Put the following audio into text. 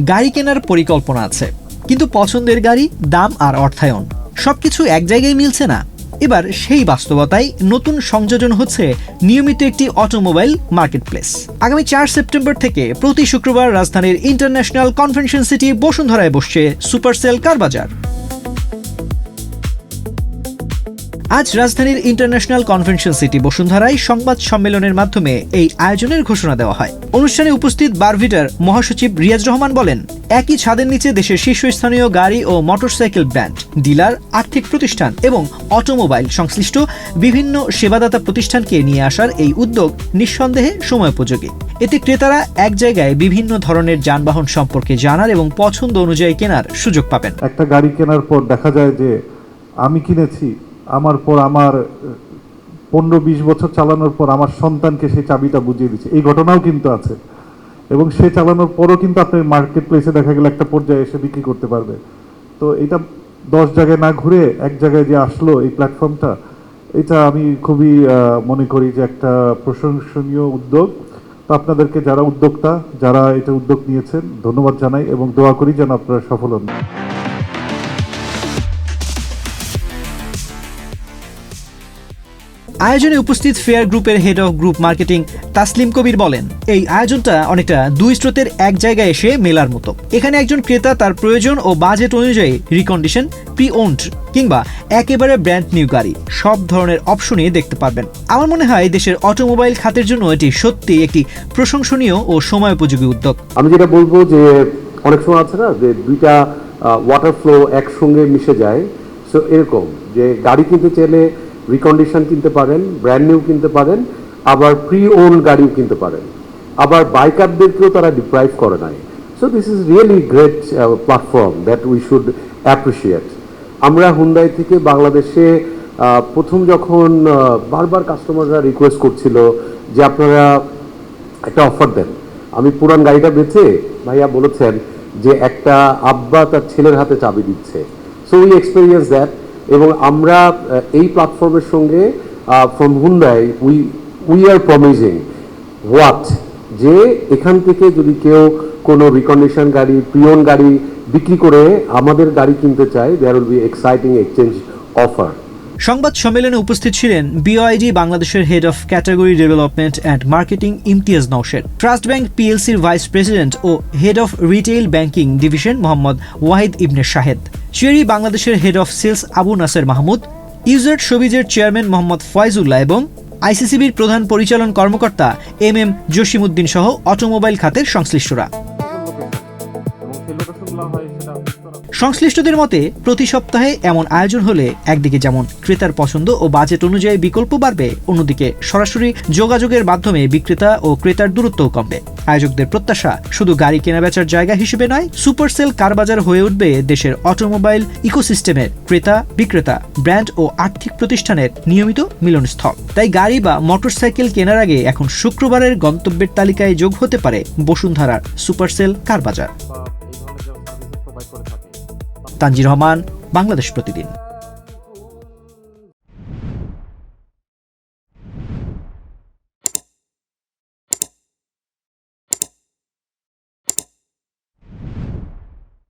গাড়ি কেনার পরিকল্পনা আছে, কিন্তু পছন্দের গাড়ি, দাম আর অর্থায়ন সবকিছু এক জায়গায় মিলছে না। এবার সেই বাস্তবতায় নতুন সংযোজন হচ্ছে নিয়মিত একটি অটোমোবাইল মার্কেটপ্লেস। আগামী 4 সেপ্টেম্বর থেকে প্রতি শুক্রবার রাজধানীর ইন্টারন্যাশনাল কনভেনশন সিটি বসুন্ধরায় বসছে সুপারসেল কার বাজার। আজ রাজধানীর ইন্টারন্যাশনাল কনভেনশন সিটি বসুন্ধরায় সংবাদ সম্মেলনের মাধ্যমে এই আয়োজনের ঘোষণা দেওয়া হয়। অনুষ্ঠানে উপস্থিত বারভিটার মহাসচিব রিয়াজ রহমান বলেন, একই ছাদের নিচে দেশের শীর্ষস্থানীয় গাড়ি ও মোটরসাইকেল ব্র্যান্ড, ডিলার, আর্থিক প্রতিষ্ঠান এবং অটোমোবাইল সংশ্লিষ্ট বিভিন্ন সেবাদাতা প্রতিষ্ঠানকে নিয়ে আসার এই উদ্যোগ নিঃসন্দেহে সময়োপযোগী। এতে ক্রেতারা এক জায়গায় বিভিন্ন ধরনের যানবাহন সম্পর্কে জানার এবং পছন্দ অনুযায়ী কেনার সুযোগ পাবেন। একটা গাড়ি কেনার পর দেখা যায় যে আমি কিনেছি, আমার পর আমার 15-20 বছর চালানোর পর আমার সন্তানকে সেই চাবিটা বুঝিয়ে দিচ্ছে, এই ঘটনাও কিন্তু আছে। এবং সে চালানোর পরও কিন্তু আপনার মার্কেট প্লেসে দেখা গেলে একটা পর্যায়ে এসে বিক্রি করতে পারবে। তো এটা 10 জায়গায় না ঘুরে এক জায়গায় যে আসলো এই প্ল্যাটফর্মটা, এটা আমি খুবই মনে করি যে একটা প্রশংসনীয় উদ্যোগ। তো আপনাদেরকে যারা উদ্যোক্তা, যারা এটা উদ্যোগ নিয়েছেন, ধন্যবাদ জানাই এবং দোয়া করি যেন আপনারা সফল হন। আয়োজনে উপস্থিত ফেয়ার গ্রুপের head of group marketing Taslim কবির বলেন, এই আয়োজনটা অনেকটা দুই স্রোতের এক জায়গায় এসে মেলার মতো। এখানে একজন ক্রেতা তার প্রয়োজন ও বাজেট অনুযায়ী রিকন্ডিশন, প্রি ওন্ড কিংবা একেবারে ব্র্যান্ড নিউ গাড়ি সব ধরনের অপশনই দেখতে পারবেন। আমার মনে হয় দেশের অটোমোবাইল খাতের জন্য এটি সত্যি একটি প্রশংসনীয় ও সময়োপযোগী উদ্যোগ। আমি যেটা বলবো যে অনেক সময় আছে না যে দুইটা ওয়াটার ফ্লো একসঙ্গে মিশে যায়। সো এরকম যে গাড়ি কিনতে চাইলে রিকন্ডিশন কিনতে পারেন, ব্র্যান্ড নিউ কিনতে পারেন, আবার প্রি ওন গাড়িও কিনতে পারেন, আবার বাইকারদেরকেও তারা ডিপ্রাইভ করে নাই। So this is really great platform that we should appreciate. আমরা হুন্ডাই থেকে বাংলাদেশে প্রথম যখন বারবার কাস্টমাররা রিকোয়েস্ট করছিল যে আপনারা একটা অফার দেন, আমি পুরান গাড়িটা বেচে ভাইয়া বলেছেন যে একটা আব্বা তার ছেলের হাতে চাবি দিচ্ছে। So we experience that. এবং আমরা এই প্ল্যাটফর্মের সঙ্গে from Hyundai we are promising what, যে এখান থেকে যদি কেউ কোনো রিকন্ডিশন গাড়ি, প্রিয়ন গাড়ি বিক্রি করে আমাদের গাড়ি কিনতে চায়, there will be exciting exchange offer. সংবাদ সম্মেলনে উপস্থিত ছিলেন বিওআইডি বাংলাদেশের head of category development and marketing Imtiaz Nowsher, trust bank পিএলসির ভাইস প্রেসিডেন্ট ও head of retail banking division Mohammad Wahid Ibne Shahed, Chery বাংলাদেশের head of sales Abu Naser Mahmud, ইউজার শোবিজের চেয়ারম্যান মোহাম্মদ ফয়জুল্লাহ এবং আইসিসিবির প্রধান পরিচালন কর্মকর্তা এম জসিমউদ্দিন সহ অটোমোবাইল খাতের সংশ্লিষ্টরা। সংশ্লিষ্টদের মতে প্রতি সপ্তাহে এমন আয়োজন হলে একদিকে যেমন ক্রেতার পছন্দ ও বাজেট অনুযায়ী বিকল্প বাড়বে, অন্যদিকে সরাসরি যোগাযোগের মাধ্যমে বিক্রেতা ও ক্রেতার দূরত্বও কমবে। আয়োজকদের প্রত্যাশা শুধু গাড়ি কেনাবেচার জায়গা হিসেবে নয়, সুপারসেল কার বাজার হয়ে উঠবে দেশের অটোমোবাইল ইকোসিস্টেমের ক্রেতা, বিক্রেতা, ব্র্যান্ড ও আর্থিক প্রতিষ্ঠানের নিয়মিত মিলনস্থল। তাই গাড়ি বা মোটরসাইকেল কেনার আগে এখন শুক্রবারের গন্তব্যের তালিকায় যোগ হতে পারে বসুন্ধরার সুপারসেল কার বাজার। তানজির রহমান, বাংলাদেশ প্রতিদিন।